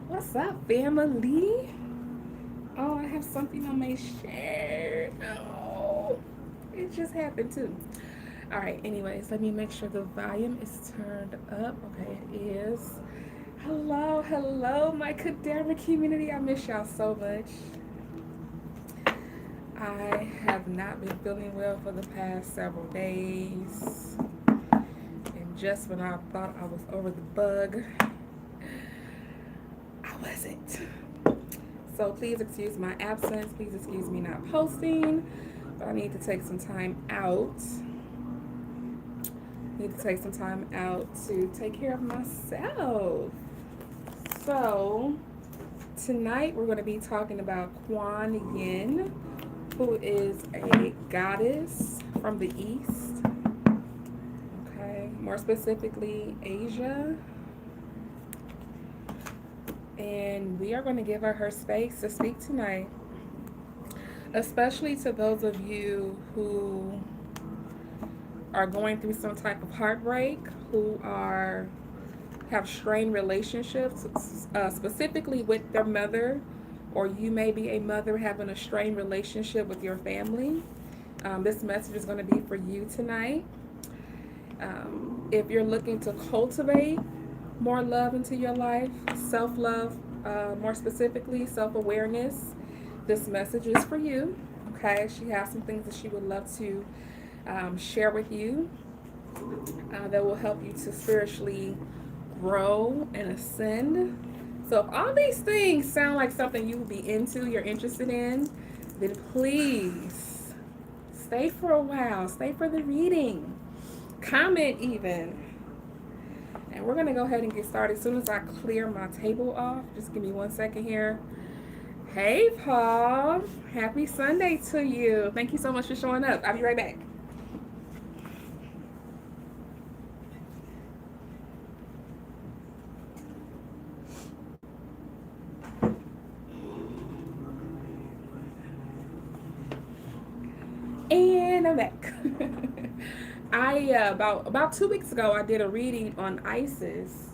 What's up, family? Oh, I have something on my shirt. Oh, it just happened too. All right, anyways, let me make sure the volume is turned up. Okay, it is. Hello, hello, my cadaver community. I miss y'all so much. I have not been feeling well for the past several days. And just when I thought I was over the bug, I wasn't. So please excuse my absence. Please excuse me not posting. But I need to take some time out. Need to take some time out to take care of myself. So tonight we're going to be talking about Kuan Yin, who is a goddess from the East. Okay, more specifically Asia. And we are going to give her space to speak tonight, especially to those of you who are going through some type of heartbreak, who are have strained relationships, specifically with their mother, or you may be a mother having a strained relationship with your family. This message is going to be for you tonight. If you're looking to cultivate more love into your life, self love, more specifically, self awareness, this message is for you. Okay, she has some things that she would love to share with you that will help you to spiritually grow and ascend. So, if all these things sound like something you would be into, you're interested in, then please stay for a while, stay for the reading, comment even. And we're going to go ahead and get started as soon as I clear my table off. Just give me 1 second here. Hey, Paul. Happy Sunday to you. Thank you so much for showing up. I'll be right back. And I'm back. I about 2 weeks ago I did a reading on Isis.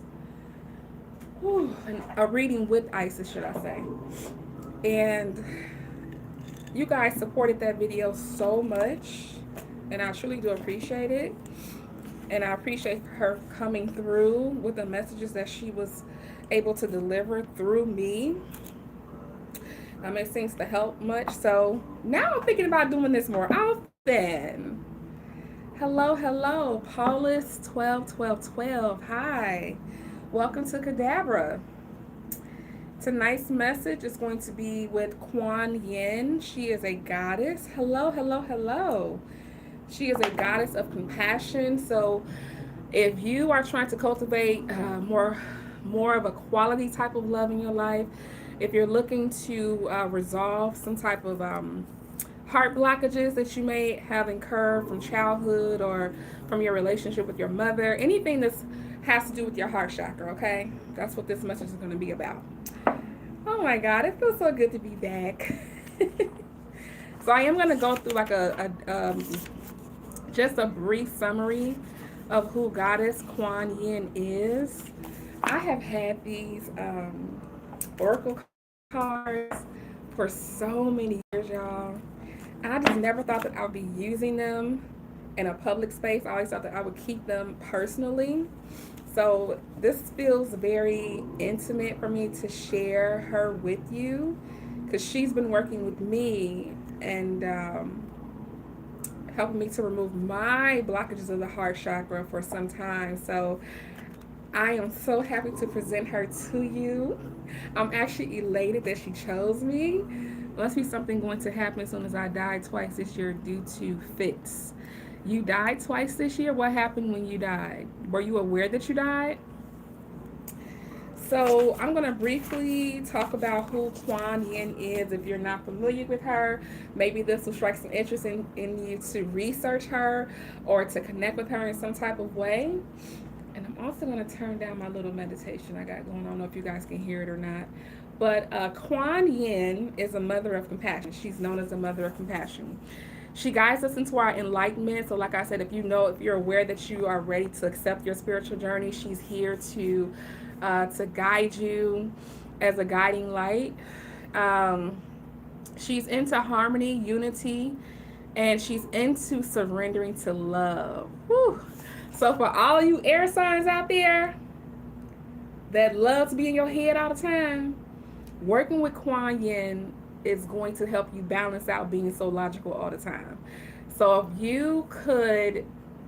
Whew, a reading with Isis, should I say? And you guys supported that video so much, and I truly do appreciate it. And I appreciate her coming through with the messages that she was able to deliver through me. It seems to help much. So now I'm thinking about doing this more often. Hello, hello, Paulus 12 12 12. Hi, welcome to Cadabra. Tonight's message is going to be with Kuan Yin. She is a goddess. Hello, hello, hello. She is a goddess of compassion. So if you are trying to cultivate more of a quality type of love in your life, if you're looking to resolve some type of heart blockages that you may have incurred from childhood or from your relationship with your mother, anything that has to do with your heart chakra, okay? That's what this message is going to be about. Oh my God, it feels so good to be back. So I am going to go through like just a brief summary of who Goddess Kuan Yin is. I have had these oracle cards for so many years, y'all. And I just never thought that I would be using them in a public space. I always thought that I would keep them personally. So this feels very intimate for me to share her with you because she's been working with me and helping me to remove my blockages of the heart chakra for some time. So I am so happy to present her to you. I'm actually elated that she chose me. Must be something going to happen as soon as I died twice this year due to fits. You died twice this year? What happened when you died? Were you aware that you died? So I'm going to briefly talk about who Kuan Yin is. If you're not familiar with her, maybe this will strike some interest in you to research her or to connect with her in some type of way. And I'm also going to turn down my little meditation I got going on. I don't know if you guys can hear it or not. But Kuan Yin is a mother of compassion. She's known as a mother of compassion. She guides us into our enlightenment. So, like I said, if you're aware that you are ready to accept your spiritual journey, she's here to guide you as a guiding light. Um, she's into harmony, unity, and she's into surrendering to love. Whew. So for all you air signs out there that love to be in your head all the time, working with Kuan Yin is going to help you balance out being so logical all the time. So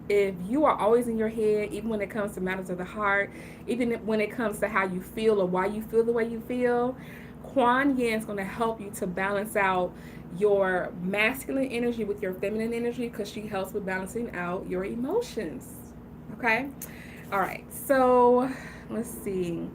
if you are always in your head, even when it comes to matters of the heart, even when it comes to how you feel or why you feel the way you feel, Kuan Yin is going to help you to balance out your masculine energy with your feminine energy, because she helps with balancing out your emotions. Okay? All right. So let's see.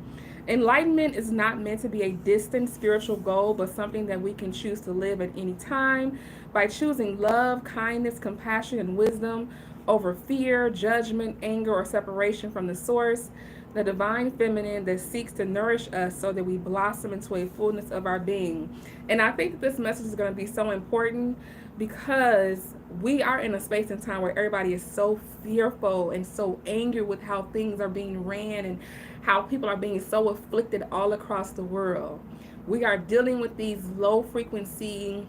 Enlightenment is not meant to be a distant spiritual goal, but something that we can choose to live at any time by choosing love, kindness, compassion, and wisdom over fear, judgment, anger, or separation from the source, the divine feminine that seeks to nourish us so that we blossom into a fullness of our being. And I think that this message is going to be so important because we are in a space and time where everybody is so fearful and so angry with how things are being ran and how people are being so afflicted all across the world. We are dealing with these low frequency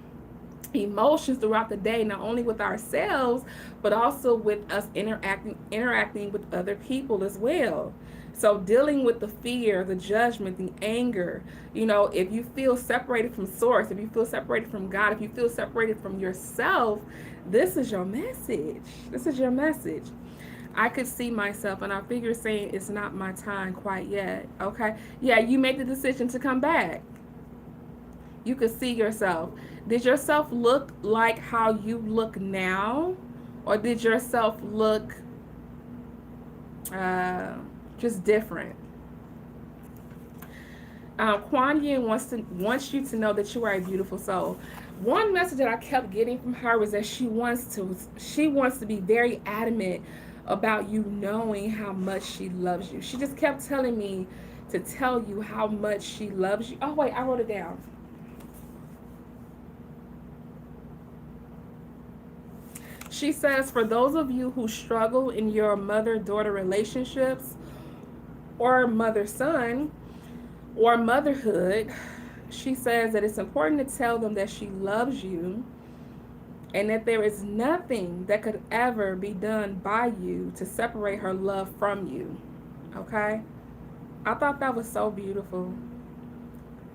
emotions throughout the day, not only with ourselves but also with us interacting with other people as well. So dealing with the fear, the judgment, the anger, if you feel separated from source, if you feel separated from God, if you feel separated from yourself, this is your message. This is your message. I could see myself, and I figure saying it's not my time quite yet. Okay. Yeah, you made the decision to come back. You could see yourself. Did yourself look like how you look now? Or did yourself look uh, just different? Kuan Yin wants you to know that you are a beautiful soul. One message that I kept getting from her was that she wants to be very adamant about you knowing how much she loves you. She just kept telling me to tell you how much she loves you. Oh wait, I wrote it down. She says, for those of you who struggle in your mother-daughter relationships or mother-son or motherhood, she says that it's important to tell them that she loves you and that there is nothing that could ever be done by you to separate her love from you. Okay? I thought that was so beautiful.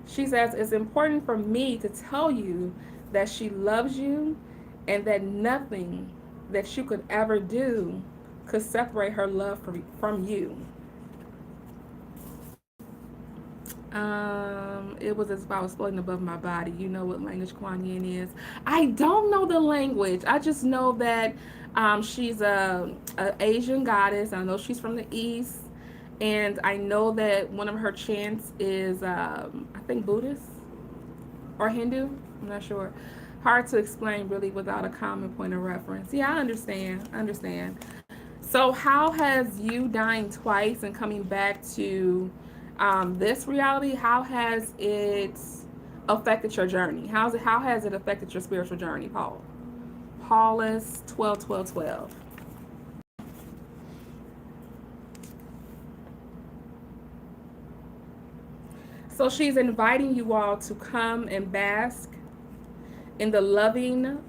She says, it's important for me to tell you that she loves you and that nothing that you could ever do could separate her love from you. It was as if I was floating above my body. You know what language Kuan Yin is. I don't know the language. I just know that she's a Asian goddess. I know she's from the East. And I know that one of her chants is, I think, Buddhist or Hindu. I'm not sure. Hard to explain really without a common point of reference. Yeah, I understand. I understand. So, how has you dying twice and coming back to this reality? How has it affected your journey? How has it affected your spiritual journey, Paul? Paulus 12:12:12. So she's inviting you all to come and bask in the loving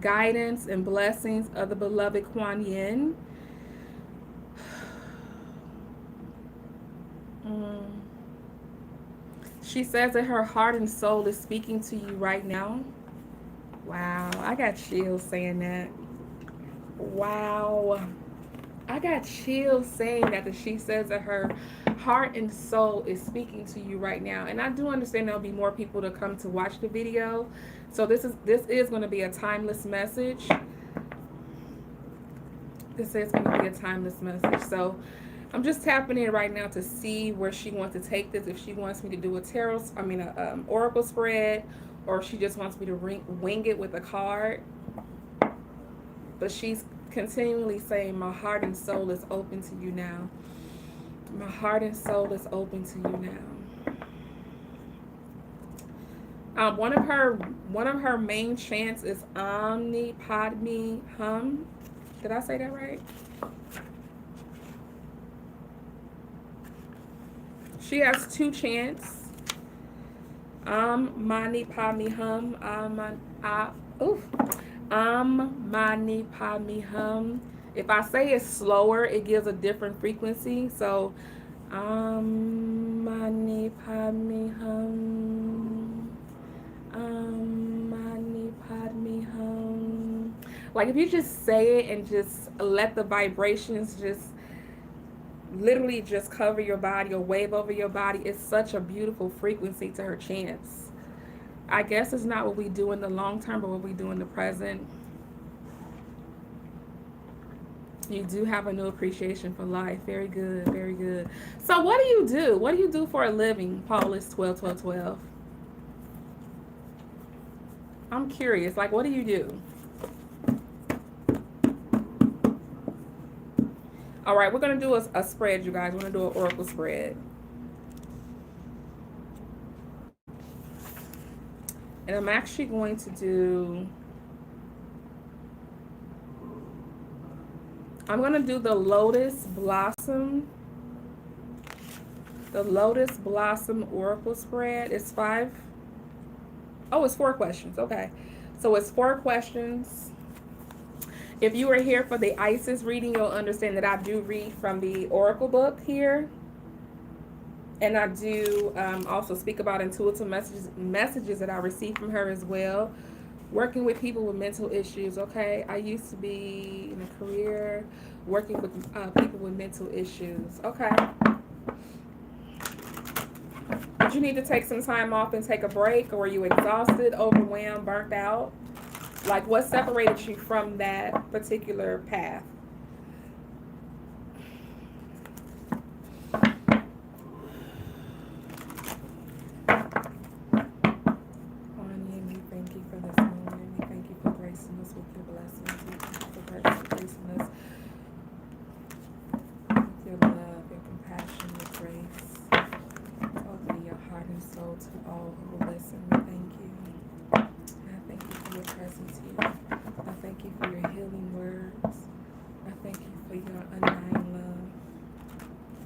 guidance and blessings of the beloved Kuan Yin. Mm. She says that her heart and soul is speaking to you right now. Wow, I got chills saying that. Wow. I got chills saying that she says that her heart and soul is speaking to you right now. And I do understand there'll be more people to come to watch the video. So this is going to be a timeless message. This is going to be a timeless message. So I'm just tapping in right now to see where she wants to take this. If she wants me to do a oracle spread, or if she just wants me to wing it with a card. But she's continually saying, my heart and soul is open to you now. My heart and soul is open to you now. One of her main chants is Omni Padme Hum. Did I say that right? She has two chants. Mani Padme Hum. Oof. Mani Padme Hum. If I say it slower, it gives a different frequency. So, Mani Padme Hum. Mani Padme Hum. Like if you just say it and just let the vibrations just literally just cover your body or wave over your body, it's such a beautiful frequency to her chants. I guess it's not what we do in the long term, but what we do in the present. You do have a new appreciation for life. Very good, very good. So what do you do? What do you do for a living, Paulus 12, 12, 12? I'm curious. Like, what do you do? All right, we're going to do a spread, you guys. We're going to do an oracle spread. And I'm actually going to do... I'm going to do the Lotus Blossom. The Lotus Blossom Oracle spread. It's 5... Oh, it's 4 questions. Okay. So it's 4 questions. If you were here for the Isis reading, you'll understand that I do read from the Oracle book here. And I do also speak about intuitive messages that I receive from her as well. Working with people with mental issues, okay? I used to be in a career working with people with mental issues, okay? Did you need to take some time off and take a break? Or were you exhausted, overwhelmed, burnt out? Like, what separated you from that particular path? Thank you for this moment. We thank you for gracing us with your blessings. We thank you for gracing us with your love, your compassion, your grace. Open your heart and soul to all who will listen. We thank you. I thank you for your presence here. I thank you for your healing words. I thank you for your undying love.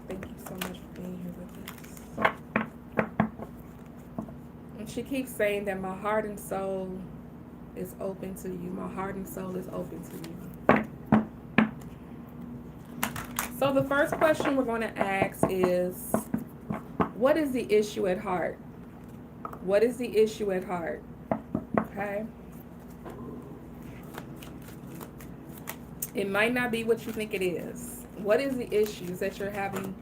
Thank you so much for being here with us. And she keeps saying that my heart and soul is open to you. My heart and soul is open to you. So the first question we're going to ask is, what is the issue at heart? What is the issue at heart? Okay. It might not be what you think it is. What is the issues that you're having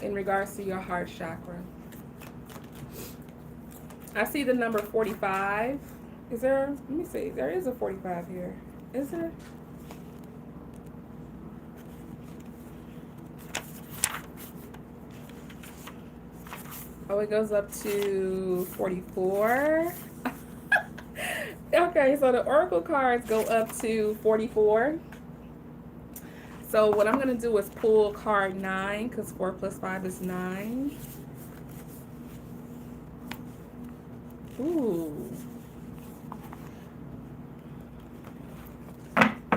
in regards to your heart chakra? I see the number 45. Is there, let me see, there is a 45 here. Is there? Oh, it goes up to 44. Okay, so the oracle cards go up to 44. So what I'm going to do is pull card 9, because 4 plus 5 is 9. Ooh.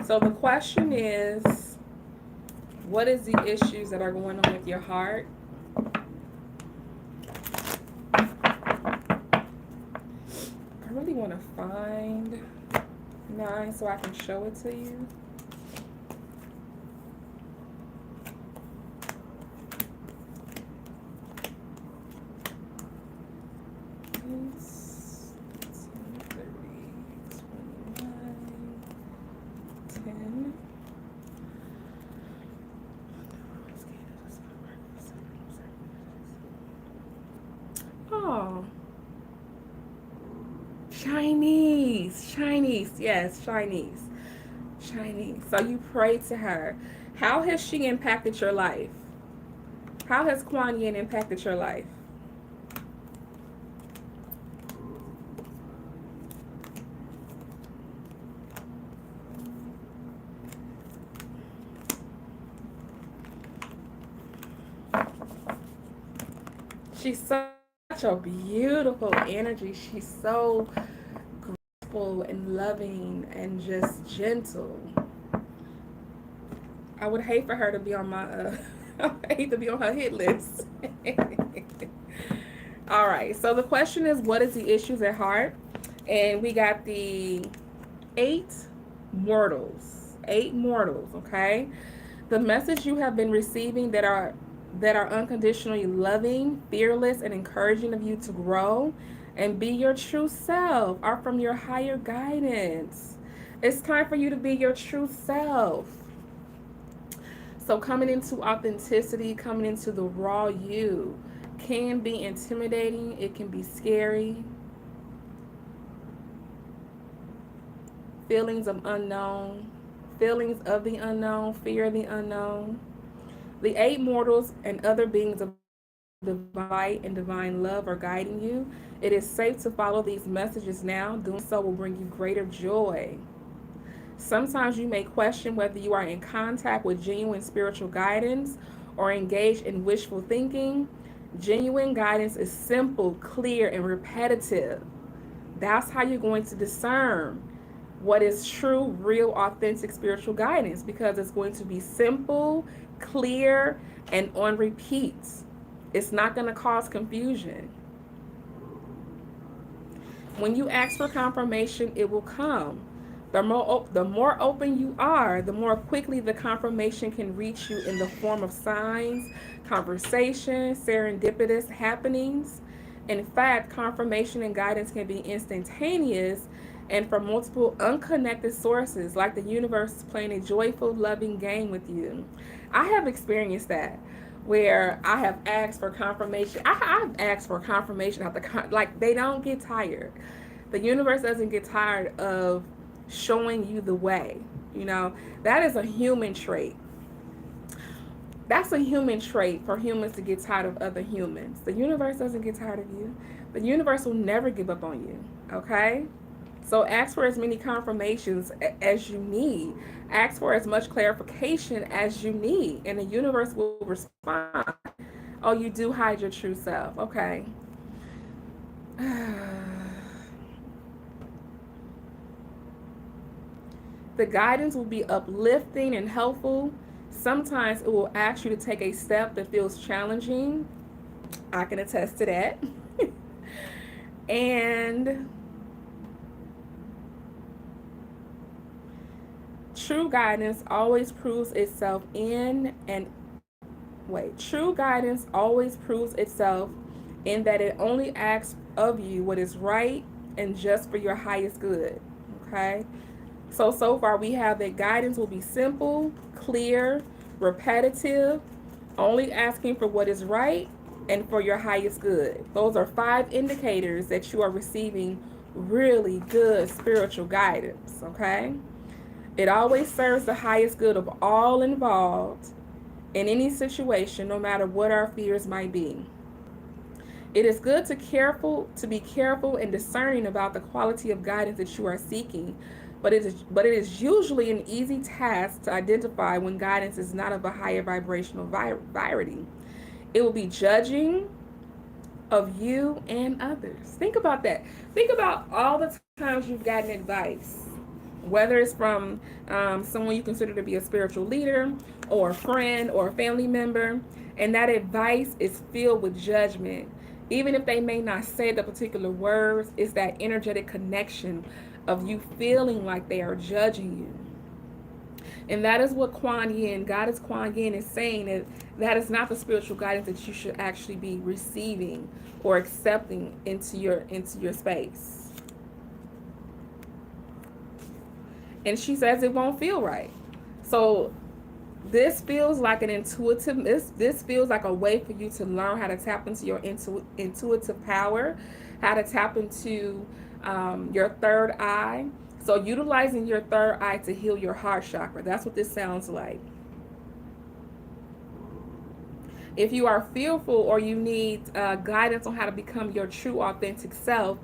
So the question is, what is the issues that are going on with your heart? I really want to find 9 so I can show it to you. Oh, Chinese, yes, Chinese. So you pray to her. How has she impacted your life? How has Kuan Yin impacted your life? She's such a beautiful energy. She's so graceful and loving and just gentle. I would hate for her to be on my I would hate to be on her hit list. All right. So the question is, what is the issues at heart? And we got the eight mortals. Eight mortals. Okay. The message you have been receiving that are unconditionally loving, fearless, and encouraging of you to grow and be your true self are from your higher guidance. It's time for you to be your true self. So coming into authenticity, coming into the raw you can be intimidating, it can be scary. Feelings of unknown, feelings of the unknown, fear of the unknown. The eight mortals and other beings of divine light and divine love are guiding you. It is safe to follow these messages now. Doing so will bring you greater joy. Sometimes you may question whether you are in contact with genuine spiritual guidance or engaged in wishful thinking. Genuine guidance is simple, clear, and repetitive. That's how you're going to discern what is true, real, authentic spiritual guidance, because it's going to be simple, clear, and on repeats. It's not going to cause confusion. When you ask for confirmation, it will come. The more open you are, the more quickly the confirmation can reach you in the form of signs, conversation, serendipitous happenings. In fact, confirmation and guidance can be instantaneous and from multiple unconnected sources, like the universe playing a joyful, loving game with you. I have experienced that where I have asked for confirmation. I've asked for confirmation like they don't get tired. The universe doesn't get tired of showing you the way. You know, that is a human trait. That's a human trait for humans to get tired of other humans. The universe doesn't get tired of you. The universe will never give up on you. Okay? So ask for as many confirmations as you need. Ask for as much clarification as you need, and the universe will respond. Oh, you do hide your true self. Okay. The guidance will be uplifting and helpful. Sometimes it will ask you to take a step that feels challenging. I can attest to that. And true guidance always proves itself in and wait. True guidance always proves itself in that it only asks of you what is right and just for your highest good. Okay? So far we have that guidance will be simple, clear, repetitive, only asking for what is right and for your highest good. Those are 5 indicators that you are receiving really good spiritual guidance, okay? It always serves the highest good of all involved in any situation, no matter what our fears might be. It is good to be careful and discerning about the quality of guidance that you are seeking, but it is usually an easy task to identify when guidance is not of a higher vibrational variety. It will be judging of you and others. Think about that. Think about all the times you've gotten advice, whether it's from someone you consider to be a spiritual leader or a friend or a family member, and that advice is filled with judgment. Even if they may not say the particular words, it's that energetic connection of you feeling like they are judging you. And that is what Kuan Yin, Goddess Kuan Yin, is saying, that that is not the spiritual guidance that you should actually be receiving or accepting into your space. And she says it won't feel right. So this feels like an intuitive, this feels like a way for you to learn how to tap into your intuitive power, how to tap into your third eye. So utilizing your third eye to heal your heart chakra. That's what this sounds like. If you are fearful or you need guidance on how to become your true authentic self,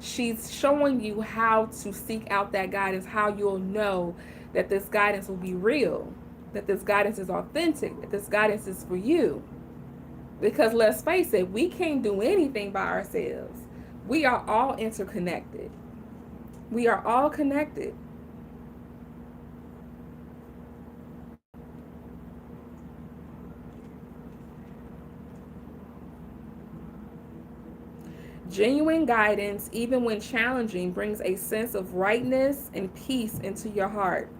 she's showing you how to seek out that guidance, how you'll know that this guidance will be real, that this guidance is authentic, that this guidance is for you. Because let's face it, we can't do anything by ourselves. We are all interconnected. We are all connected. Genuine guidance, even when challenging, brings a sense of rightness and peace into your heart,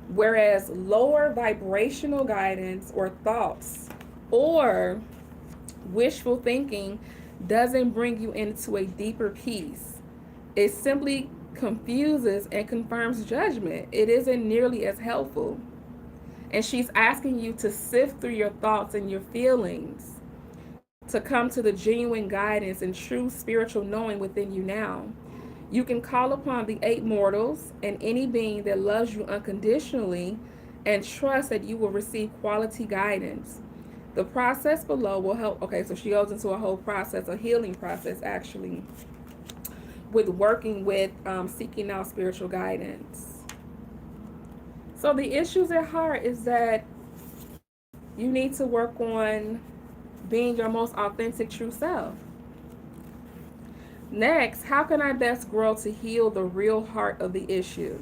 whereas lower vibrational guidance or thoughts or wishful thinking doesn't bring you into a deeper peace. It simply confuses and confirms judgment. It isn't nearly as helpful. And she's asking you to sift through your thoughts and your feelings to come to the genuine guidance and true spiritual knowing within you now. You can call upon the eight mortals and any being that loves you unconditionally and trust that you will receive quality guidance. The process below will help. Okay, so she goes into a whole process, a healing process actually, with working with seeking out spiritual guidance. So the issues at heart is that you need to work on being your most authentic true self. Next, how can I best grow to heal the real heart of the issue?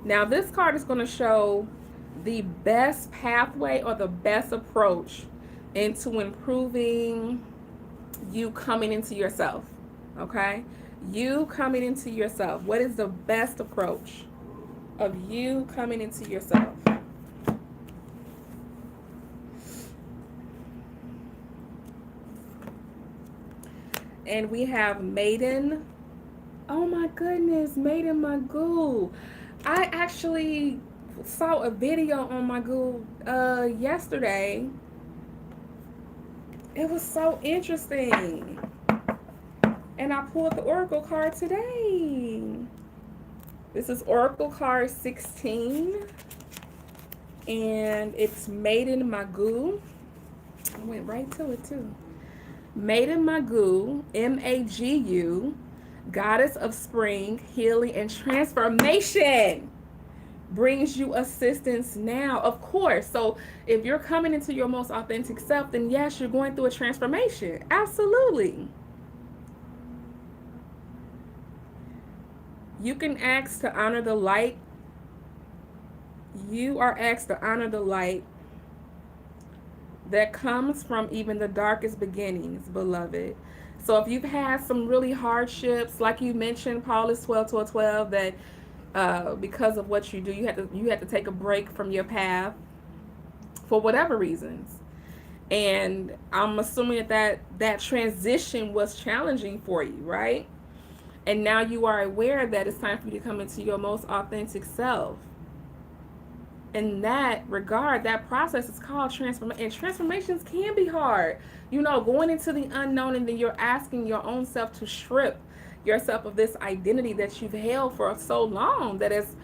Now, this card is going to show the best pathway or the best approach into improving you coming into yourself. Okay? You coming into yourself. What is the best approach of you coming into yourself? And we have Maiden. Oh my goodness, Maiden Magoo. I actually saw a video on Magoo yesterday. It was so interesting. And I pulled the Oracle card today. This is Oracle card 16. And it's Maiden Magoo. I went right to it too. Maiden Magoo, Magu, goddess of spring, healing, and transformation, brings you assistance now. Of course. So if you're coming into your most authentic self, then yes, you're going through a transformation. Absolutely. You can ask to honor the light. You are asked to honor the light that comes from even the darkest beginnings, beloved. So if you've had some really hardships, like you mentioned, Paul is 12 to 12, that because of what you do, you had to take a break from your path for whatever reasons. And I'm assuming that transition was challenging for you, right? And now you are aware that it's time for you to come into your most authentic self. In that regard, that process is called transformation. And transformations can be hard. You know, going into the unknown, and then you're asking your own self to strip yourself of this identity that you've held for so long, that has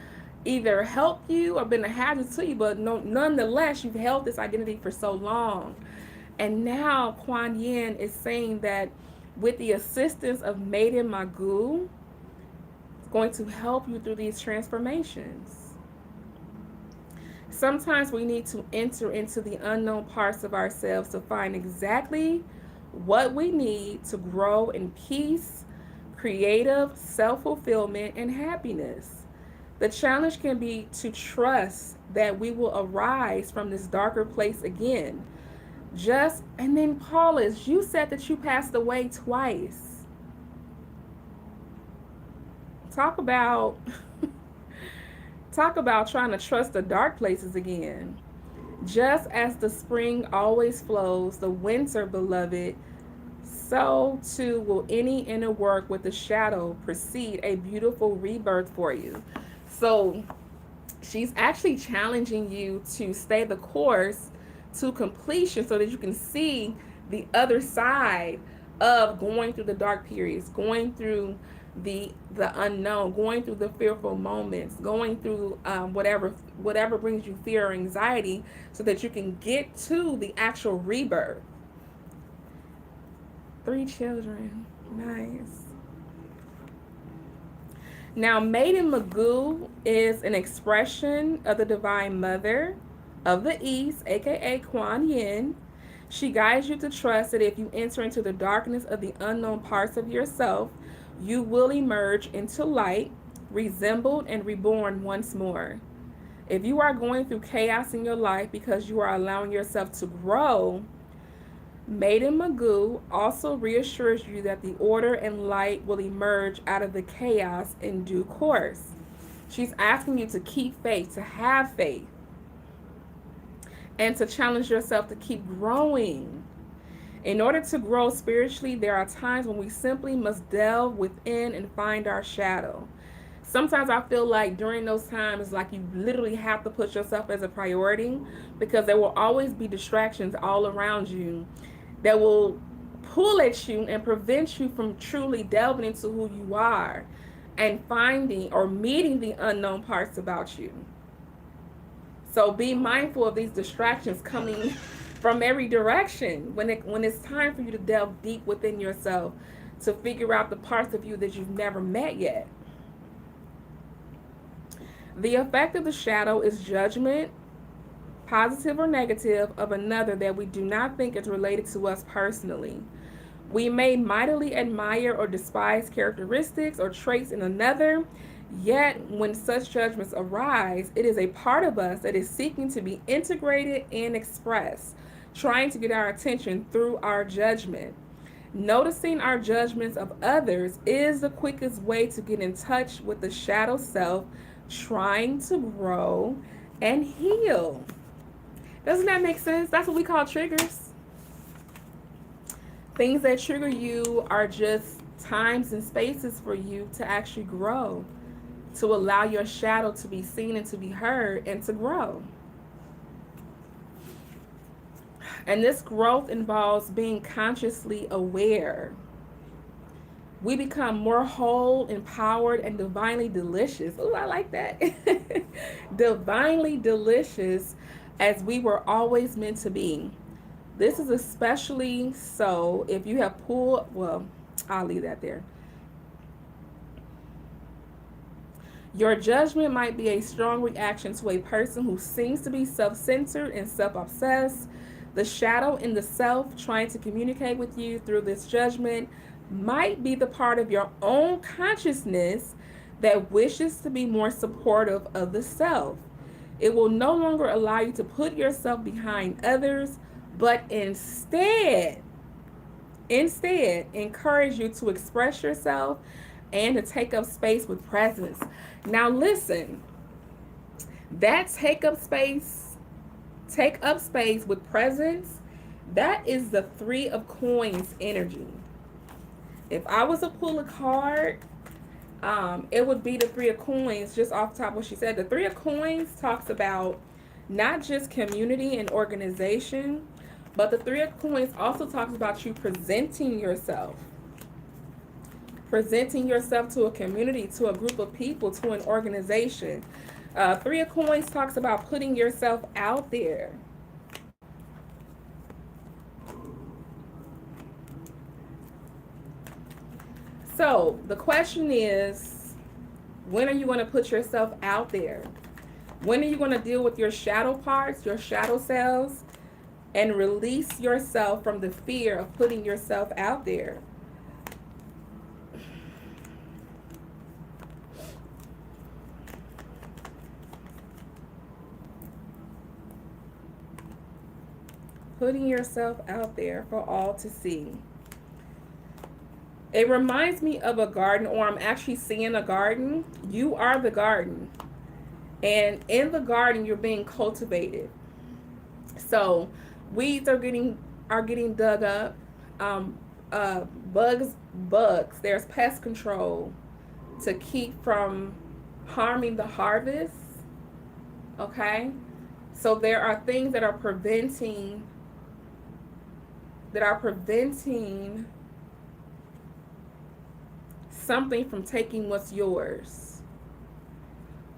either helped you or been a hazard to you, but no, nonetheless, you've held this identity for so long. And now Kuan Yin is saying that with the assistance of Maiden Magoo, it's going to help you through these transformations. Sometimes we need to enter into the unknown parts of ourselves to find exactly what we need to grow in peace, creative self-fulfillment, and happiness. The challenge can be to trust that we will arise from this darker place again. And then Paulus, you said that you passed away twice. Talk about trying to trust the dark places again. Just as the spring always flows, the winter, beloved, so too will any inner work with the shadow precede a beautiful rebirth for you. So she's actually challenging you to stay the course to completion so that you can see the other side of going through the dark periods, going through the unknown, going through the fearful moments, going through whatever brings you fear or anxiety, so that you can get to the actual rebirth. 3 children. Nice. Now, Maiden Magoo is an expression of the Divine Mother of the East, aka Kuan Yin. She guides you to trust that if you enter into the darkness of the unknown parts of yourself, you will emerge into light, resembled and reborn once more. If you are going through chaos in your life because you are allowing yourself to grow, Maiden Magoo also reassures you that the order and light will emerge out of the chaos in due course. She's asking you to keep faith, to have faith, and to challenge yourself to keep growing. In order to grow spiritually, there are times when we simply must delve within and find our shadow. Sometimes I feel like during those times, like you literally have to put yourself as a priority because there will always be distractions all around you that will pull at you and prevent you from truly delving into who you are and finding or meeting the unknown parts about you. So be mindful of these distractions coming from every direction when it's time for you to delve deep within yourself to figure out the parts of you that you've never met yet. The effect of the shadow is judgment, positive or negative, of another that we do not think is related to us personally. We may mightily admire or despise characteristics or traits in another, yet when such judgments arise, it is a part of us that is seeking to be integrated and expressed, trying to get our attention through our judgment. Noticing our judgments of others is the quickest way to get in touch with the shadow self trying to grow and heal. Doesn't that make sense? That's what we call triggers. Things that trigger you are just times and spaces for you to actually grow, to allow your shadow to be seen and to be heard and to grow. And this growth involves being consciously aware. We become more whole, empowered, and divinely delicious. Oh, I like that. Divinely delicious as we were always meant to be. This is especially so if you have pulled, well, I'll leave that there. Your judgment might be a strong reaction to a person who seems to be self-centered and self-obsessed. The shadow in the self trying to communicate with you through this judgment might be the part of your own consciousness that wishes to be more supportive of the self. It will no longer allow you to put yourself behind others, but instead encourage you to express yourself and to take up space with presence. Now listen, that take up space with presence, that is the Three of Coins energy. If I was to pull a card, it would be the Three of Coins, just off the top of what she said. The Three of Coins talks about not just community and organization, but the Three of Coins also talks about you presenting yourself to a community, to a group of people, to an organization. Three of Coins talks about putting yourself out there. So the question is, when are you going to put yourself out there? When are you going to deal with your shadow parts, your shadow selves, and release yourself from the fear of putting yourself out there? Putting yourself out there for all to see. It reminds me of a garden, or I'm actually seeing a garden. You are the garden. And in the garden, you're being cultivated. So weeds are getting dug up. Bugs. There's pest control to keep from harming the harvest. Okay? So there are things that are preventing something from taking what's yours.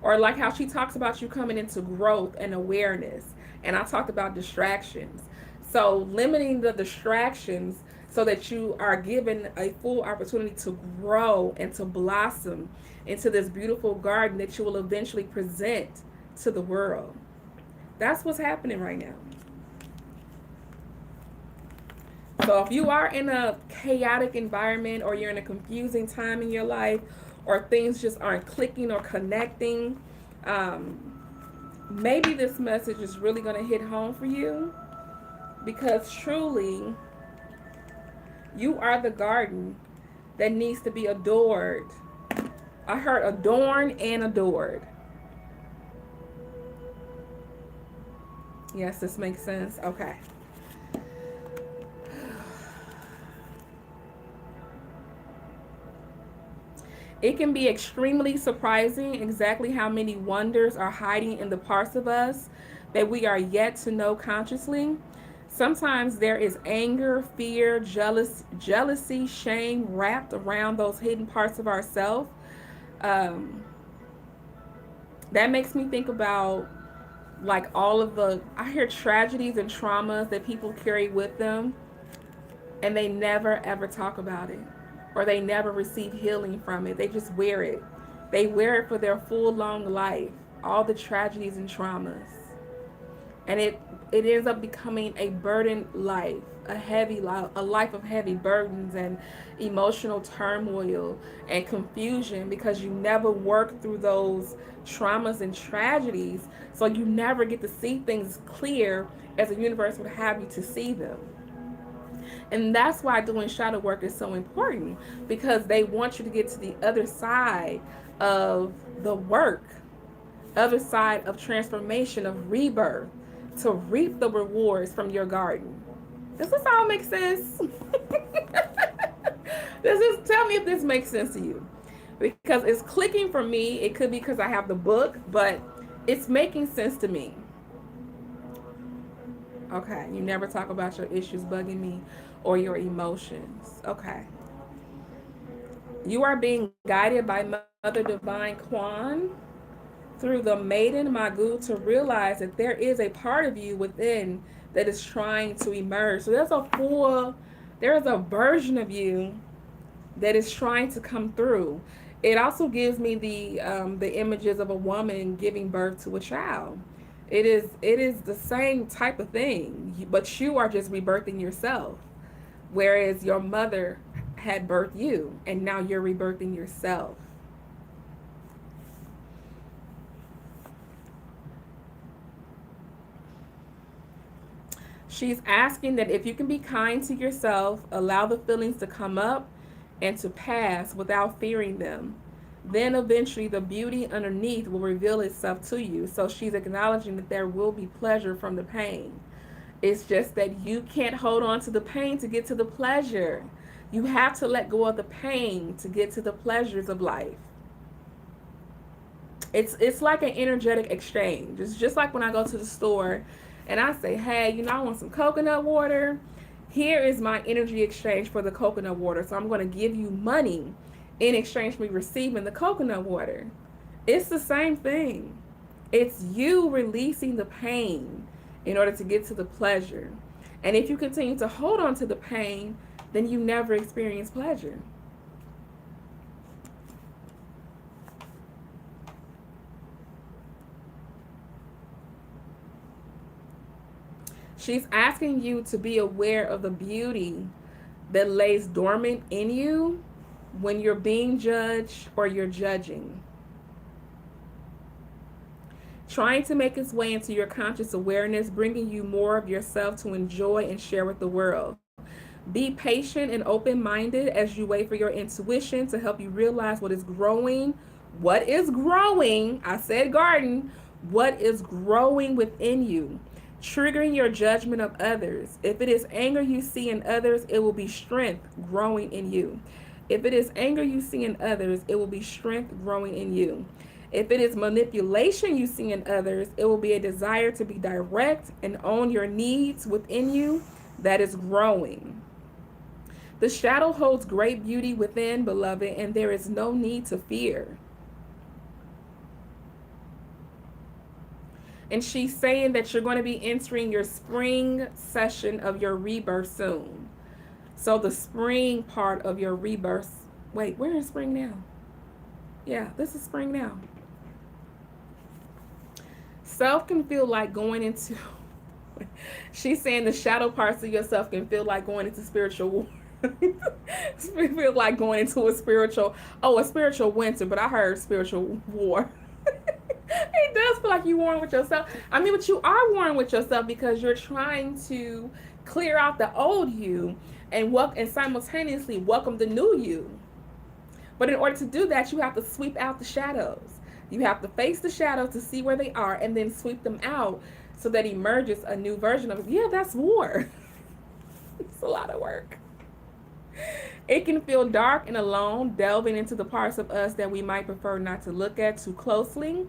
Or like how she talks about you coming into growth and awareness. And I talked about distractions. So limiting the distractions so that you are given a full opportunity to grow and to blossom into this beautiful garden that you will eventually present to the world. That's what's happening right now. So if you are in a chaotic environment, or you're in a confusing time in your life, or things just aren't clicking or connecting, maybe this message is really going to hit home for you, because truly You are the garden that needs to be adored. I heard adorned and adored. Yes, this makes sense. Okay. It can be extremely surprising exactly how many wonders are hiding in the parts of us that we are yet to know consciously. Sometimes there is anger, fear, jealousy, shame wrapped around those hidden parts of ourselves. Um, that makes me think about like all of the, I hear tragedies and traumas that people carry with them, and they never ever talk about it, or they never receive healing from it. They just wear it. They wear it for their full long life, all the tragedies and traumas. And it ends up becoming a burdened life, a heavy life, a life of heavy burdens and emotional turmoil and confusion, because you never work through those traumas and tragedies, so you never get to see things clear as the universe would have you to see them. And that's why doing shadow work is so important, because they want you to get to the other side of the work, other side of transformation, of rebirth, to reap the rewards from your garden. Does this all make sense? Tell me if this makes sense to you. Because it's clicking for me. It could be because I have the book, but it's making sense to me. Okay, you never talk about your issues bugging me or your emotions. Okay. You are being guided by Mother Divine Kuan through the maiden Magu to realize that there is a part of you within that is trying to emerge. So there is a version of you that is trying to come through. It also gives me the images of a woman giving birth to a child. It is the same type of thing, but you are just rebirthing yourself, whereas your mother had birthed you, and now you're rebirthing yourself. She's asking that if you can be kind to yourself, allow the feelings to come up and to pass without fearing them. Then eventually the beauty underneath will reveal itself to you. So she's acknowledging that there will be pleasure from the pain. It's just that you can't hold on to the pain to get to the pleasure. You have to let go of the pain to get to the pleasures of life. It's like an energetic exchange. It's just like when I go to the store and I say, hey, I want some coconut water. Here is my energy exchange for the coconut water. So I'm going to give you money in exchange for me receiving the coconut water. It's the same thing. It's you releasing the pain in order to get to the pleasure. And if you continue to hold on to the pain, then you never experience pleasure. She's asking you to be aware of the beauty that lays dormant in you when you're being judged or you're judging. Trying to make its way into your conscious awareness, bringing you more of yourself to enjoy and share with the world. Be patient and open-minded as you wait for your intuition to help you realize what is growing. What is growing? I said garden. What is growing within you? Triggering your judgment of others. If it is anger you see in others, it will be strength growing in you. If it is anger you see in others, it will be strength growing in you. If it is manipulation you see in others, it will be a desire to be direct and own your needs within you that is growing. The shadow holds great beauty within, beloved, and there is no need to fear. And she's saying that you're going to be entering your spring session of your rebirth soon. So the spring part of your rebirth. Wait, we're in spring now. Yeah, this is spring now. Self can feel like going into. She's saying the shadow parts of yourself can feel like going into spiritual war. Feel like going into a spiritual winter, but I heard spiritual war. It does feel like you're warring with yourself. I mean, but you are warring with yourself because you're trying to clear out the old you and simultaneously welcome the new you. But in order to do that, you have to sweep out the shadows. You have to face the shadows to see where they are and then sweep them out so that emerges a new version of it. Yeah, that's war. It's a lot of work. It can feel dark and alone, delving into the parts of us that we might prefer not to look at too closely.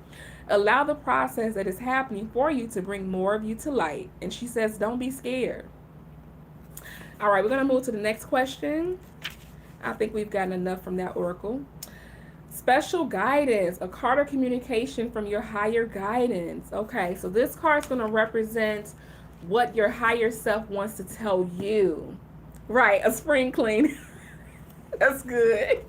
Allow the process that is happening for you to bring more of you to light. And she says, don't be scared. All right, we're going to move to the next question. I think we've gotten enough from that oracle. Special guidance, a card of communication from your higher guidance. Okay, so this card is going to represent what your higher self wants to tell you. Right, a spring clean. That's good.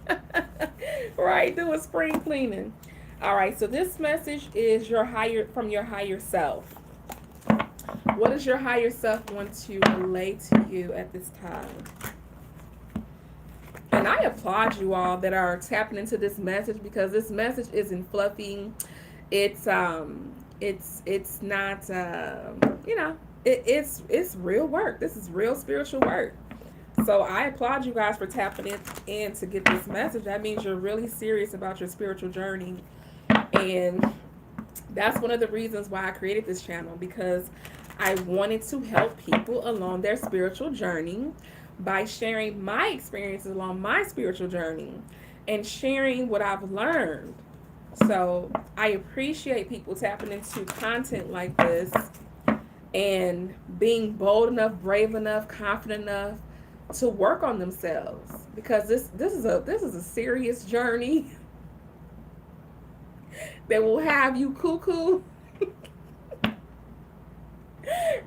Right, do a spring cleaning. All right, so this message is from your higher self. What does your higher self want to relate to you at this time? And I applaud you all that are tapping into this message because this message isn't fluffy. It's not it's real work. This is real spiritual work. So I applaud you guys for tapping in to get this message. That means you're really serious about your spiritual journey. And that's one of the reasons why I created this channel, because I wanted to help people along their spiritual journey by sharing my experiences along my spiritual journey and sharing what I've learned. So I appreciate people tapping into content like this and being bold enough, brave enough, confident enough to work on themselves, because this is a serious journey that will have you cuckoo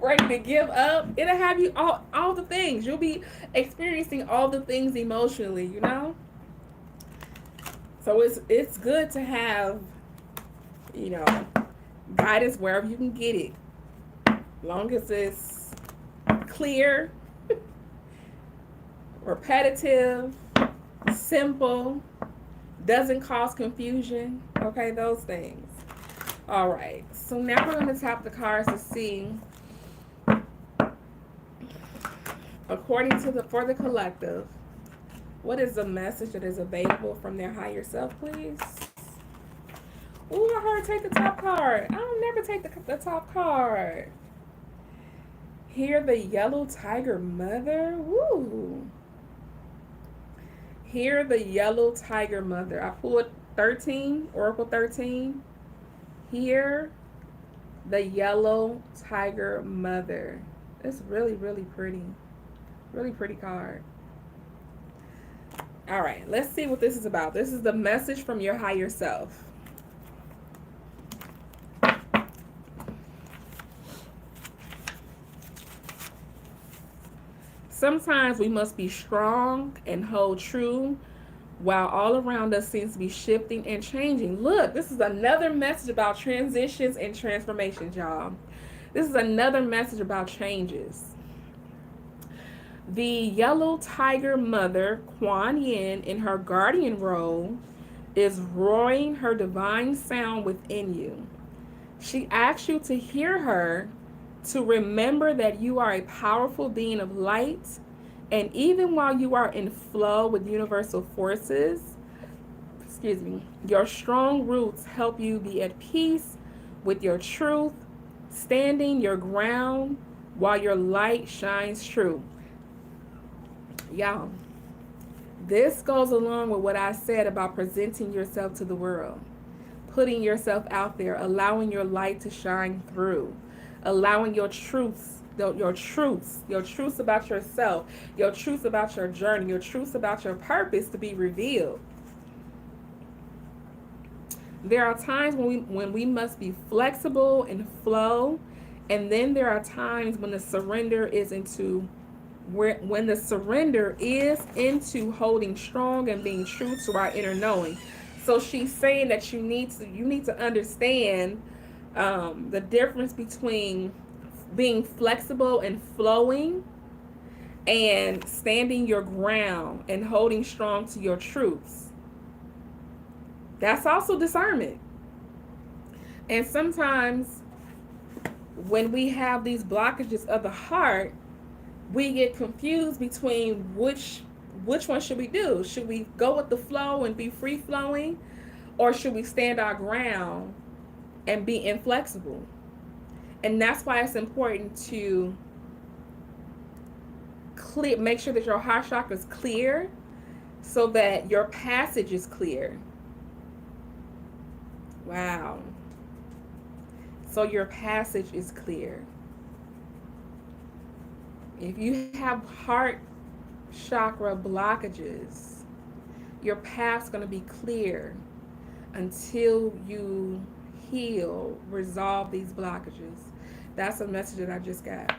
ready to give up. It'll have you all the things. You'll be experiencing all the things emotionally, you know? So it's good to have, guidance wherever you can get it. Long as it's clear, repetitive, simple, doesn't cause confusion. Okay, those things. All right, so now we're going to tap the cards to see, according to for the collective, what is the message that is available from their higher self, please? Ooh, I heard take the top card. I don't never take the top card. Hear the yellow tiger mother. Woo. Hear the yellow tiger mother. I pulled 13, Oracle 13. Hear the yellow tiger mother. It's really, really pretty. Really pretty card. All right, let's see what this is about. This is the message from your higher self. Sometimes we must be strong and hold true while all around us seems to be shifting and changing. Look, this is another message about transitions and transformations, y'all. This is another message about changes. The yellow tiger mother, Kuan in her guardian role, is roaring her divine sound within you. She asks you to hear her, to remember that you are a powerful being of light, and even while you are in flow with universal forces, your strong roots help you be at peace with your truth, standing your ground while your light shines true. Y'all, this goes along with what I said about presenting yourself to the world, putting yourself out there, allowing your light to shine through, allowing your truths about yourself, your truths about your journey, your truths about your purpose to be revealed. There are times when we must be flexible and flow, and then there are times when the surrender is into holding strong and being true to our inner knowing. So she's saying that you need to understand the difference between being flexible and flowing and standing your ground and holding strong to your truths. That's also discernment. And sometimes when we have these blockages of the heart, we get confused between which one should we do? Should we go with the flow and be free flowing, or should we stand our ground and be inflexible? And that's why it's important to clear, make sure that your heart chakra is clear, so that your passage is clear. Wow. So your passage is clear. If you have heart chakra blockages, your path's going to be clear until you heal, resolve these blockages. That's a message that I just got.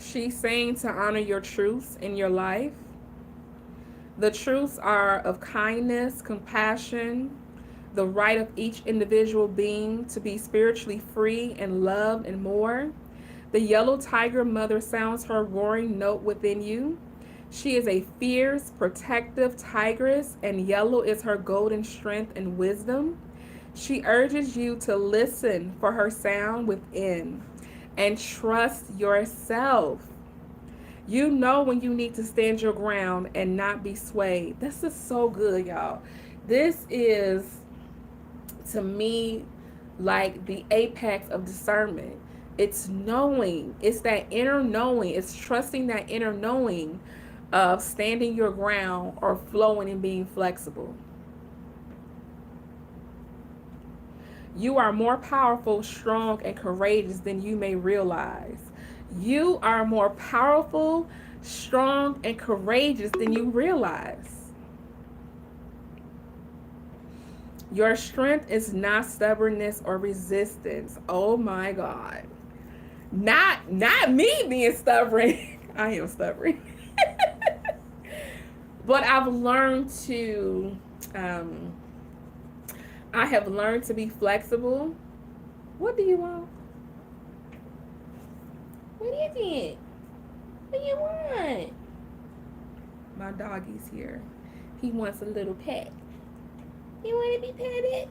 She's saying to honor your truths in your life. The truths are of kindness, compassion, the right of each individual being to be spiritually free and loved, and more. The yellow tiger mother sounds her roaring note within you. She is a fierce, protective tigress, and yellow is her golden strength and wisdom. She urges you to listen for her sound within and trust yourself. You know when you need to stand your ground and not be swayed. This is so good, y'all. This is, to me, like the apex of discernment. It's knowing. It's that inner knowing. It's trusting that inner knowing of standing your ground or flowing and being flexible. You are more powerful, strong, and courageous than you may realize. You are more powerful, strong, and courageous than you realize. Your strength is not stubbornness or resistance. Oh my God. Not me being stubborn. I am stubborn. But I've learned to I have learned to be flexible. What do you want? What is it? What do you want? My doggy's here. He wants a little pet. You want to be petted?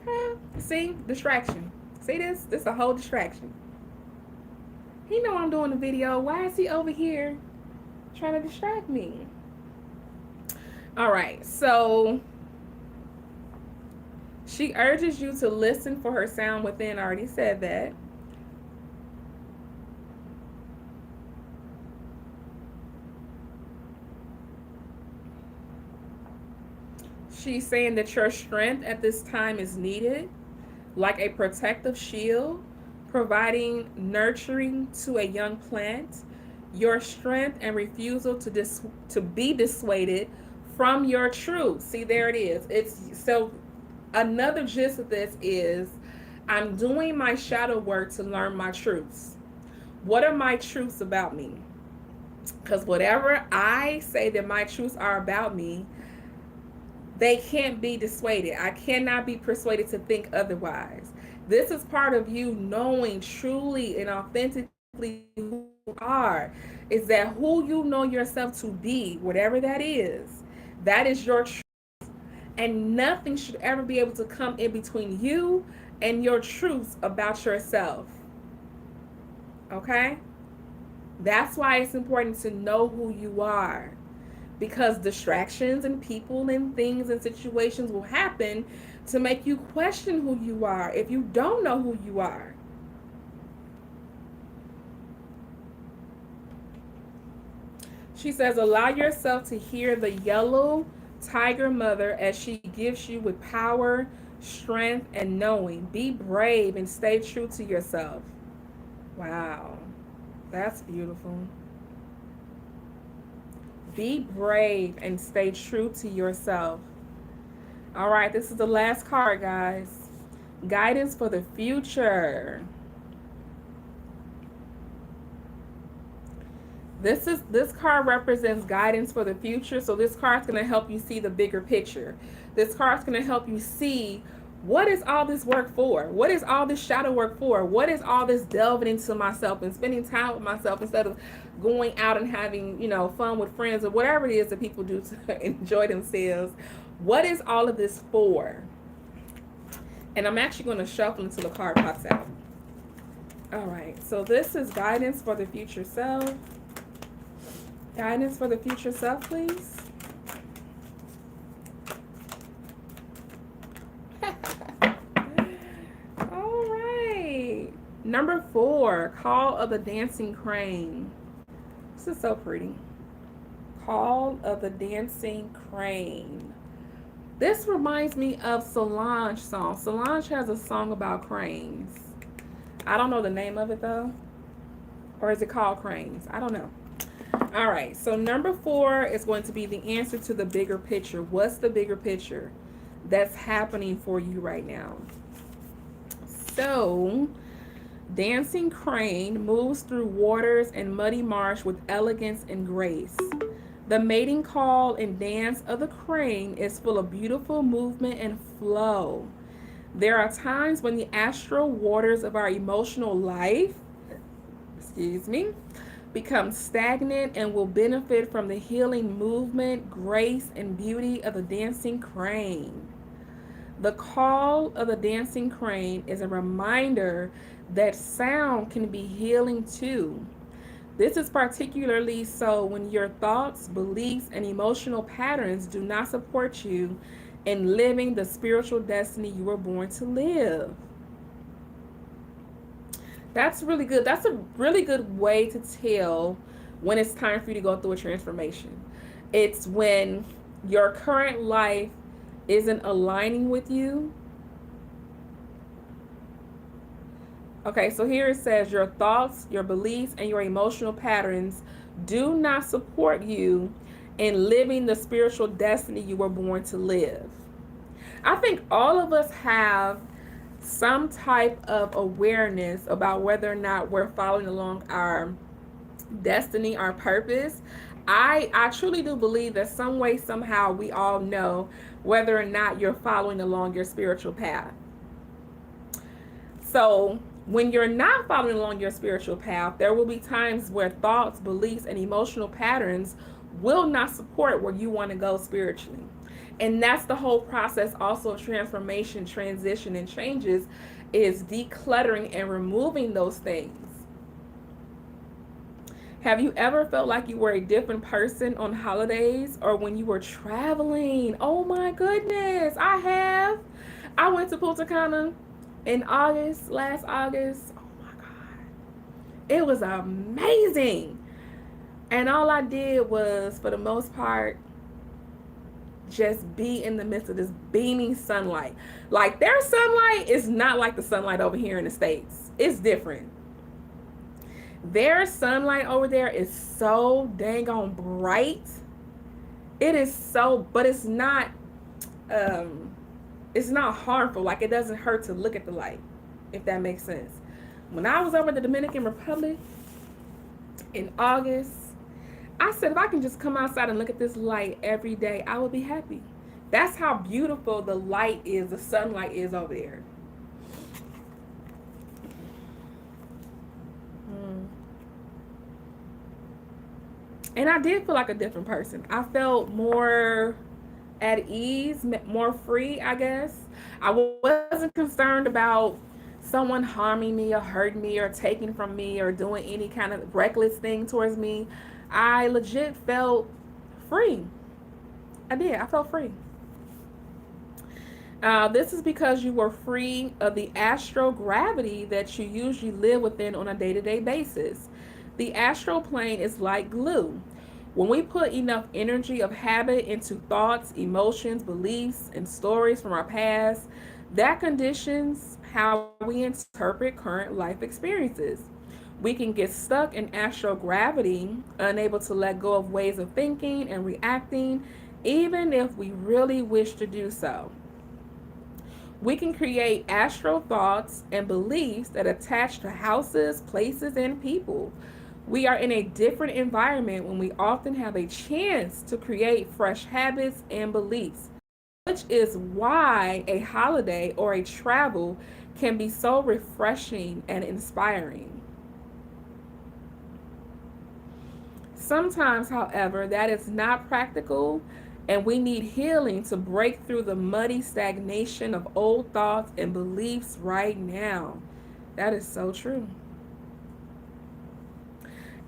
Huh? See? Distraction. See this? This is a whole distraction. He know I'm doing a video. Why is he over here trying to distract me? All right. So she urges you to listen for her sound within. I already said that. She's saying that your strength at this time is needed, like a protective shield, providing nurturing to a young plant. Your strength and refusal to be dissuaded from your truth. See, there it is. It's so another gist of this is I'm doing my shadow work to learn my truths. What are my truths about me? Because whatever I say that my truths are about me, they can't be dissuaded. I cannot be persuaded to think otherwise. This is part of you knowing truly and authentically who you are. Is that who you know yourself to be, whatever that is your truth. And nothing should ever be able to come in between you and your truths about yourself. Okay? That's why it's important to know who you are. Because distractions and people and things and situations will happen to make you question who you are if you don't know who you are. She says, allow yourself to hear the yellow tiger mother as she gives you with power, strength, and knowing. Be brave and stay true to yourself. Wow, that's beautiful. Be brave and stay true to yourself. All right, this is the last card, guys. Guidance for the future. This card represents guidance for the future. So this card's going to help you see the bigger picture. This card's going to help you see What is all this work for? What is all this shadow work for? What is all this delving into myself and spending time with myself instead of going out and having, fun with friends or whatever it is that people do to enjoy themselves? What is all of this for? And I'm actually going to shuffle until the card pops out. All right, so this is guidance for the future self. Guidance for the future self, please. All right. Number 4, Call of the Dancing Crane. This is so pretty. Call of the Dancing Crane. This reminds me of Solange's song. Solange has a song about cranes. I don't know the name of it though. Or is it called Cranes? I don't know. All right, so number 4 is going to be the answer to the bigger picture. What's the bigger picture that's happening for you right now? So, Dancing Crane moves through waters and muddy marsh with elegance and grace. The mating call and dance of the crane is full of beautiful movement and flow. There are times when the astral waters of our emotional life, become stagnant and will benefit from the healing movement, grace, and beauty of the dancing crane. The call of the dancing crane is a reminder that sound can be healing too. This is particularly so when your thoughts, beliefs, and emotional patterns do not support you in living the spiritual destiny you were born to live. That's really good. That's a really good way to tell when it's time for you to go through a transformation. It's when your current life isn't aligning with you. Okay, so here it says your thoughts, your beliefs, and your emotional patterns do not support you in living the spiritual destiny you were born to live. I think all of us have some type of awareness about whether or not we're following along our destiny, our purpose. I truly do believe that some way, somehow, we all know whether or not you're following along your spiritual path. So when you're not following along your spiritual path, there will be times where thoughts, beliefs, and emotional patterns will not support where you want to go spiritually. And that's the whole process also of transformation, transition, and changes, is decluttering and removing those things. Have you ever felt like you were a different person on holidays or when you were traveling? Oh my goodness, I have. I went to Punta Cana in August, last August. Oh my God. It was amazing. And all I did was, for the most part, just be in the midst of this beaming sunlight. Like, their sunlight is not like the sunlight over here in the States. It's different. Their sunlight over there is so dang on bright. It is so, but it's not harmful. Like, it doesn't hurt to look at the light, if that makes sense. When I was over the Dominican Republic in August, I said, if I can just come outside and look at this light every day, I would be happy. That's how beautiful the light is, the sunlight is over there. And I did feel like a different person. I felt more at ease, more free, I guess. I wasn't concerned about someone harming me or hurting me or taking from me or doing any kind of reckless thing towards me. I legit felt free. I did. I felt free. This is because you were free of the astral gravity that you usually live within on a day-to-day basis. The astral plane is like glue. When we put enough energy of habit into thoughts, emotions, beliefs, and stories from our past, that conditions how we interpret current life experiences. We can get stuck in astral gravity, unable to let go of ways of thinking and reacting, even if we really wish to do so. We can create astral thoughts and beliefs that attach to houses, places, and people. We are in a different environment when we often have a chance to create fresh habits and beliefs. which is why a holiday or a travel can be so refreshing and inspiring. Sometimes, however, that is not practical, and we need healing to break through the muddy stagnation of old thoughts and beliefs right now. That is so true.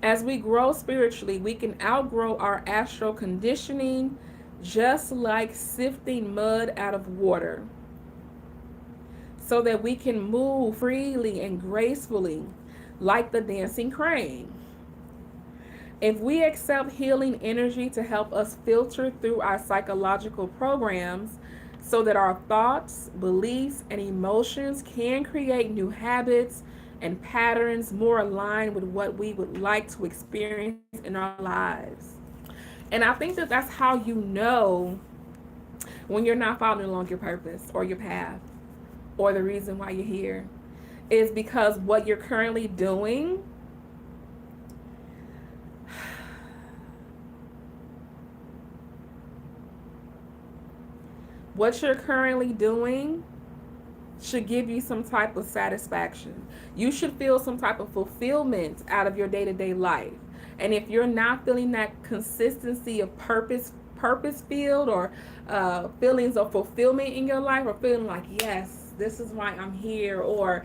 As we grow spiritually, we can outgrow our astral conditioning just like sifting mud out of water so that we can move freely and gracefully like the dancing crane. If we accept healing energy to help us filter through our psychological programs so that our thoughts, beliefs, and emotions can create new habits and patterns more aligned with what we would like to experience in our lives. And I think that that's how you know when you're not following along your purpose or your path or the reason why you're here is because what you're currently doing what you're currently doing should give you some type of satisfaction. You should feel some type of fulfillment out of your day-to-day life. And if you're not feeling that consistency of purpose filled or feelings of fulfillment in your life, or feeling like, yes, this is why I'm here, or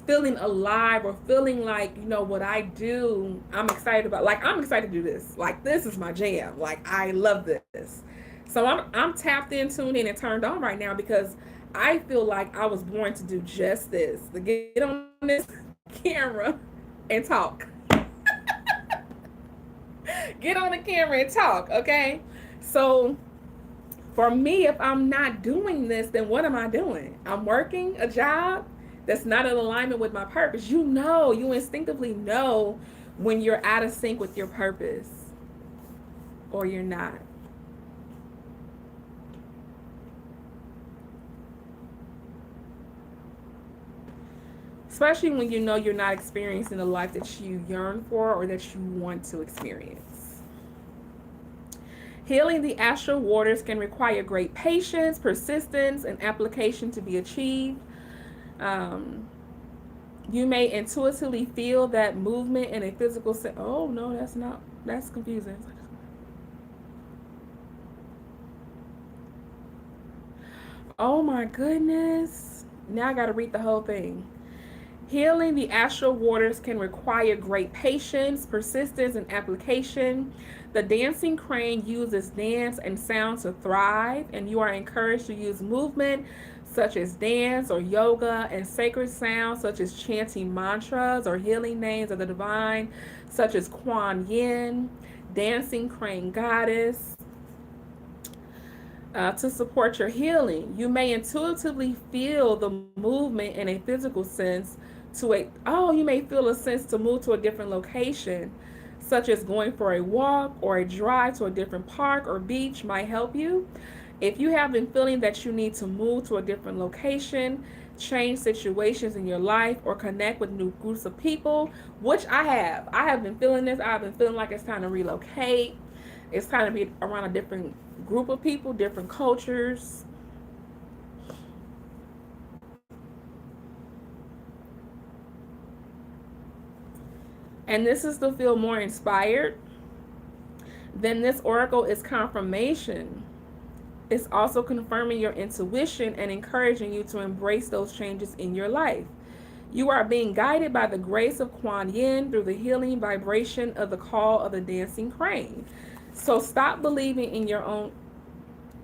feeling alive, or feeling like, what I do, I'm excited about. Like, I'm excited to do this. Like, this is my jam. Like, I love this. So I'm tapped in, tuned in, and turned on right now because I feel like I was born to do just this, to get on this camera and talk. Get on the camera and talk, okay? So for me, if I'm not doing this, then what am I doing? I'm working a job that's not in alignment with my purpose. You instinctively know when you're out of sync with your purpose or you're not. Especially when you know you're not experiencing the life that you yearn for or that you want to experience. Healing the astral waters can require great patience, persistence, and application to be achieved. Um, you may intuitively feel that movement in a physical sense. Oh, no, that's not. That's confusing. Oh, my goodness. Now I got to read the whole thing. Healing the astral waters can require great patience, persistence, and application. The dancing crane uses dance and sound to thrive, and you are encouraged to use movement such as dance or yoga and sacred sounds such as chanting mantras or healing names of the divine, such as Kuan Yin, dancing crane goddess, to support your healing. You may intuitively feel the movement in a physical sense you may feel a sense to move to a different location, such as going for a walk or a drive to a different park or beach might help you. If you have been feeling that you need to move to a different location, change situations in your life, or connect with new groups of people, which I have been feeling this. I've been feeling like it's time to relocate. It's time to be around a different group of people, different cultures. And this is to feel more inspired, then this oracle is confirmation. It's also confirming your intuition and encouraging you to embrace those changes in your life. You are being guided by the grace of Kuan Yin through the healing vibration of the call of the dancing crane. So stop believing in your own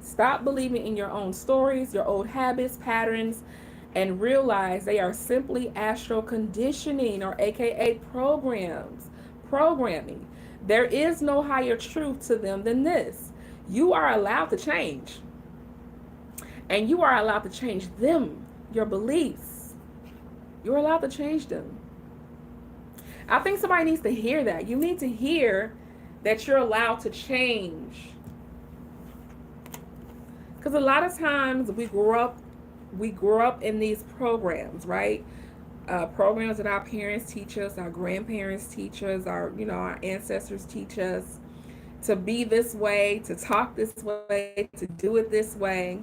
stories, your old habits, patterns, and realize they are simply astral conditioning, or aka programming. There is no higher truth to them than this. You are allowed to change. And you are allowed to change them, your beliefs. You're allowed to change them. I think somebody needs to hear that. You need to hear that you're allowed to change. Because a lot of times we grow up in these programs, right? Programs that our parents teach us, our grandparents teach us, our ancestors teach us, to be this way, to talk this way, to do it this way.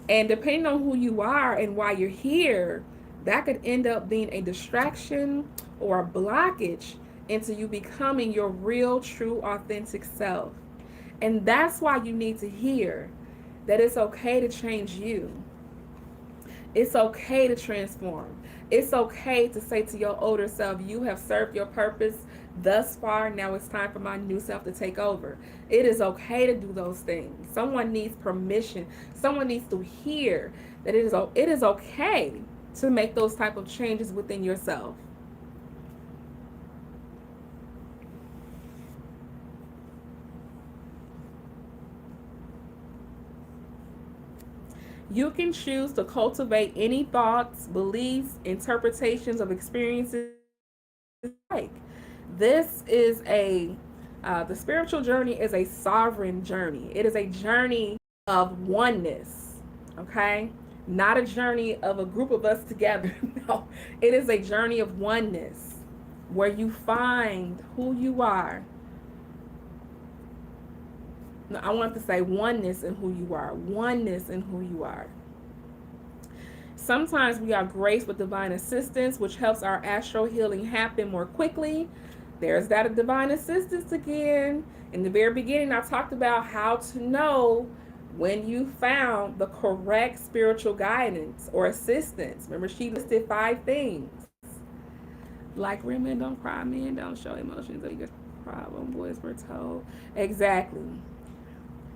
And depending on who you are and why you're here, that could end up being a distraction or a blockage into you becoming your real, true, authentic self. And that's why you need to hear that it's okay to change you. It's okay to transform. It's okay to say to your older self, you have served your purpose thus far. Now it's time for my new self to take over. It is okay to do those things. Someone needs permission. Someone needs to hear that it is okay to make those type of changes within yourself. You can choose to cultivate any thoughts, beliefs, interpretations of experiences like. This is the spiritual journey is a sovereign journey. It is a journey of oneness, okay? Not a journey of a group of us together. No, it is a journey of oneness where you find who you are. No, I want to say oneness in who you are. Oneness in who you are. Sometimes we are graced with divine assistance, which helps our astral healing happen more quickly. There's that divine assistance again. In the very beginning, I talked about how to know when you found the correct spiritual guidance or assistance. Remember, she listed 5 things. Like, women don't cry, men don't show emotions. Problem, boys were told. Exactly.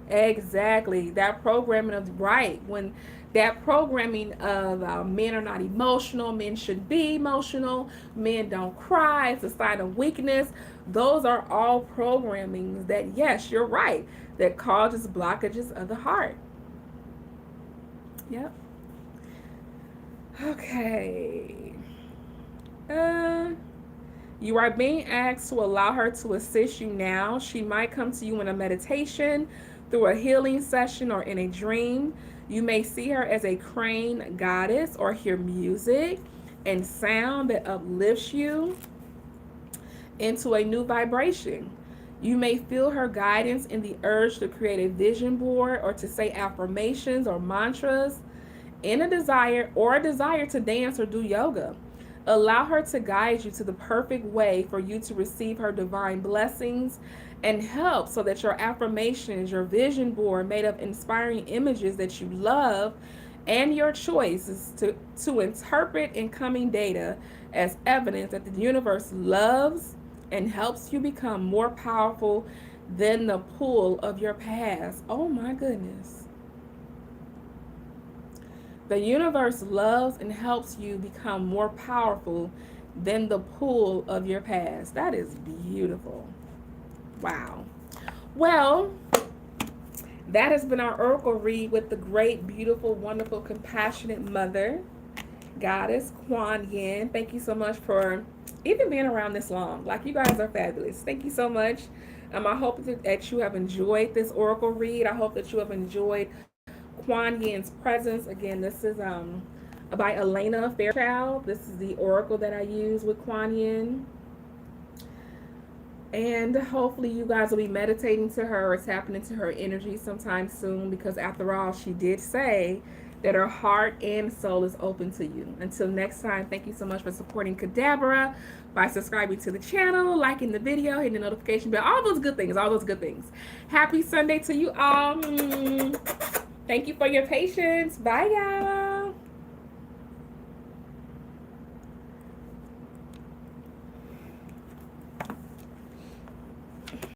Exactly. That programming of right. When that programming of men are not emotional, men should be emotional, men don't cry, it's a sign of weakness. Those are all programmings that, yes, you're right, that causes blockages of the heart. Yep. Okay. You are being asked to allow her to assist you now. She might come to you in a meditation, through a healing session, or in a dream. You may see her as a crane goddess or hear music and sound that uplifts you into a new vibration. You may feel her guidance in the urge to create a vision board or to say affirmations or mantras in a desire to dance or do yoga. Allow her to guide you to the perfect way for you to receive her divine blessings and help, so that your affirmations, your vision board made of inspiring images that you love, and your choice is to interpret incoming data as evidence that the universe loves and helps you become more powerful than the pull of your past. Oh my goodness. The universe loves and helps you become more powerful than the pull of your past. That is beautiful. Wow. Well, that has been our oracle read with the great, beautiful, wonderful, compassionate mother, goddess Kuan Yin. Thank you so much for even being around this long. Like, you guys are fabulous. Thank you so much. I hope that you have enjoyed this oracle read. I hope that you have enjoyed Kuan Yin's presence. Again, this is by Elena Fairchild. This is the oracle that I use with Kuan Yin. And hopefully you guys will be meditating to her or tapping into her energy sometime soon, because after all, she did say that her heart and soul is open to you. Until next time, thank you so much for supporting Kadabra by subscribing to the channel, liking the video, hitting the notification bell, all those good things, all those good things. Happy Sunday to you all. Thank you for your patience. Bye, y'all.